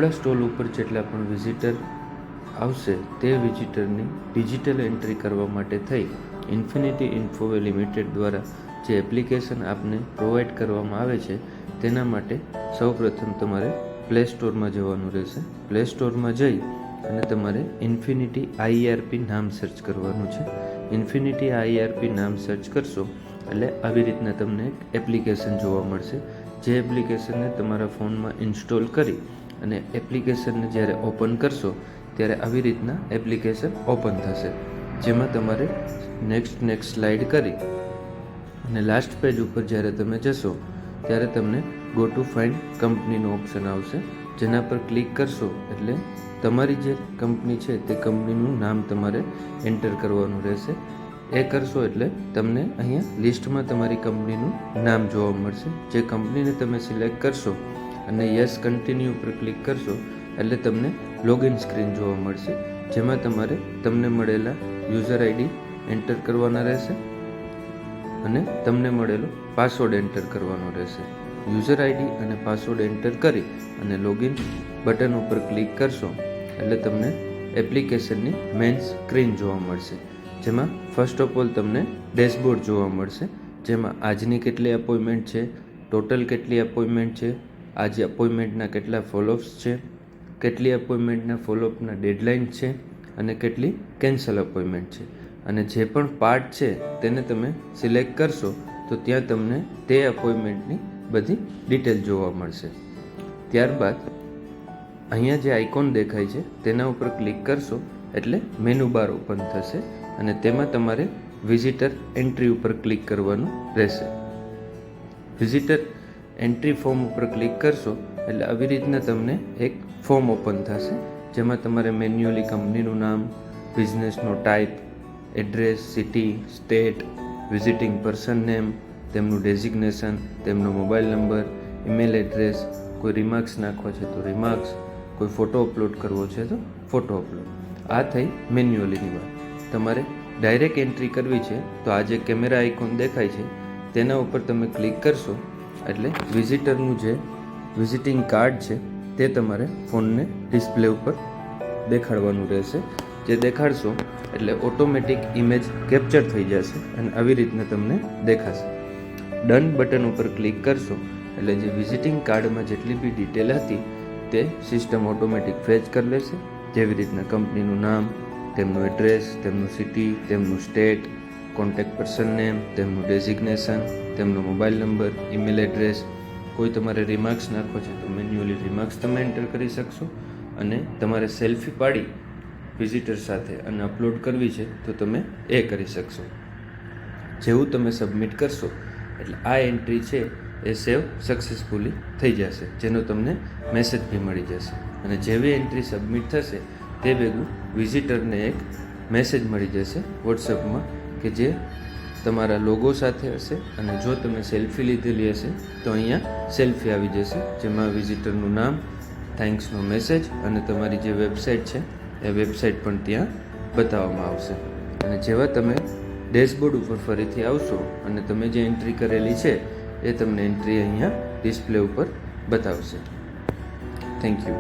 આપણા સ્ટોલ ઉપર જેટલા પણ વિઝિટર આવશે તે વિઝિટરની ડિજિટલ એન્ટ્રી કરવા માટે થઈ ઇન્ફિનિટી ઇન્ફોવે લિમિટેડ દ્વારા જે એપ્લિકેશન આપને પ્રોવાઈડ કરવામાં આવે છે તેના માટે સૌપ્રથમ તમારે પ્લે સ્ટોરમાં જવાનું રહેશે. પ્લે સ્ટોરમાં જઈ અને તમારે ઇન્ફિનિટી આઈઆરપી નામ સર્ચ કરવાનું છે. ઇન્ફિનિટી આઈઆરપી નામ સર્ચ કરશો એટલે આવી રીતના તમને એક એપ્લિકેશન જોવા મળશે. જે એપ્લિકેશનને તમારા ફોનમાં ઇન્સ્ટોલ કરી અને એપ્લિકેશનને જ્યારે ઓપન કરશો ત્યારે આવી રીતના એપ્લિકેશન ઓપન થશે, જેમાં તમારે નેક્સ્ટ સ્લાઇડ કરી અને લાસ્ટ પેજ ઉપર જ્યારે તમે જશો ત્યારે તમને ગો ટુ ફાઇન્ડ કંપનીનું ઓપ્શન આવશે, જેના પર ક્લિક કરશો એટલે તમારી જે કંપની છે તે કંપનીનું નામ તમારે એન્ટર કરવાનું રહેશે. એ કરશો એટલે તમને અહીંયા લિસ્ટમાં તમારી કંપનીનું નામ જોવા મળશે. જે કંપનીને તમે સિલેક્ટ કરશો અને યસ કન્ટિન્યુ ઉપર ક્લિક કરશો એટલે તમને લોગિન સ્ક્રીન જોવા મળશે, જેમાં તમારે તમને મળેલા યુઝર આઈડી એન્ટર કરવાના રહેશે અને તમને મળેલો પાસવર્ડ એન્ટર કરવાનો રહેશે. યુઝર આઈડી અને પાસવર્ડ એન્ટર કરી અને લોગિન બટન ઉપર ક્લિક કરશો એટલે તમને એપ્લિકેશનની મેઇન સ્ક્રીન જોવા મળશે, જેમાં ફર્સ્ટ ઓફ ઓલ તમને ડેશબોર્ડ જોવા મળશે, જેમાં આજની કેટલી અપોઇન્ટમેન્ટ છે, ટોટલ કેટલી અપોઇન્ટમેન્ટ છે, આજે અપોઇન્ટમેન્ટના કેટલા ફોલોઅપ્સ છે, કેટલી અપોઇન્ટમેન્ટના ફોલોઅપના ડેડલાઇન છે અને કેટલી કેન્સલ અપોઇન્ટમેન્ટ છે. અને જે પણ પાર્ટ છે તેને તમે સિલેક્ટ કરશો તો ત્યાં તમને તે અપોઇન્ટમેન્ટની બધી ડિટેલ જોવા મળશે. ત્યારબાદ અહીંયા જે આઇકોન દેખાય છે તેના ઉપર ક્લિક કરશો એટલે મેનુ બાર ઓપન થશે અને તેમાં તમારે વિઝિટર એન્ટ્રી ઉપર ક્લિક કરવાનું રહેશે. વિઝિટર એન્ટ્રી ફોર્મ ઉપર ક્લિક કરશો એટલે આવી રીતના તમને એક ફોર્મ ઓપન થશે, જેમાં તમારે મેન્યુઅલી કંપનીનું નામ, બિઝનેસનો type, address, city, state, visiting person name, તેમનું ડેઝિગ્નેશન, તેમનો મોબાઈલ નંબર, ઈમેલ એડ્રેસ, કોઈ રિમાર્ક્સ નાખવા છે તો રિમાર્ક્સ, કોઈ ફોટો અપલોડ કરવો છે તો ફોટો અપલોડ. આ થઈ મેન્યુઅલીની વાત. તમારે ડાયરેક્ટ એન્ટ્રી કરવી છે તો આ જે કેમેરા આઇકોન દેખાય છે તેના ઉપર તમે ક્લિક કરશો એટલે વિઝિટરનું જે વિઝિટિંગ કાર્ડ છે તે તમારે ફોનને ડિસ્પ્લે ઉપર દેખાડવાનું રહેશે. જે દેખાડશો એટલે ઓટોમેટિક ઇમેજ કેપ્ચર થઈ જશે અને આવી રીતના તમને દેખાશે. ડન બટન ઉપર ક્લિક કરશો એટલે જે વિઝિટિંગ કાર્ડમાં જેટલી બી ડિટેલ હતી તે સિસ્ટમ ઓટોમેટિક ફેચ કરી લેશે, જેવી રીતના કંપનીનું નામ, તેમનું એડ્રેસ, તેમનું સિટી, તેમનું સ્ટેટ, કોન્ટેક્ટ પર્સન નેમ, તેમનું ડેઝિગ્નેશન, તેમનો મોબાઈલ નંબર, ઈમેલ એડ્રેસ. કોઈ તમારે રિમાર્ક્સ નાખવો છે તો મેન્યુઅલી રિમાર્ક્સ તમે એન્ટર કરી શકશો અને તમારે સેલ્ફી પાડી વિઝિટર સાથે અને અપલોડ કરવી છે તો તમે એ કરી શકશો. જેવું તમે સબમિટ કરશો એટલે આ એન્ટ્રી છે એ સેવ સક્સેસફુલી થઈ જશે, જેનો તમને મેસેજ બી મળી જશે. અને જેવી એન્ટ્રી સબમિટ થશે તે ભેગું વિઝિટરને એક મેસેજ મળી જશે વોટ્સઅપમાં કે જે તમારા લોગો સાથે હશે અને જો તમે સેલ્ફી લીધેલી હશે તો અહીંયા સેલ્ફી આવી જશે, જેમાં વિઝિટરનું નામ, થેન્ક્સનો મેસેજ અને તમારી જે વેબસાઇટ છે એ વેબસાઇટ પણ ત્યાં બતાવવામાં આવશે. અને જેવા તમે ડેશબોર્ડ ઉપર ફરીથી આવશો અને તમે જે એન્ટ્રી કરેલી છે એ તમને એન્ટ્રી અહીંયા ડિસ્પ્લે ઉપર બતાવશે. Thank you.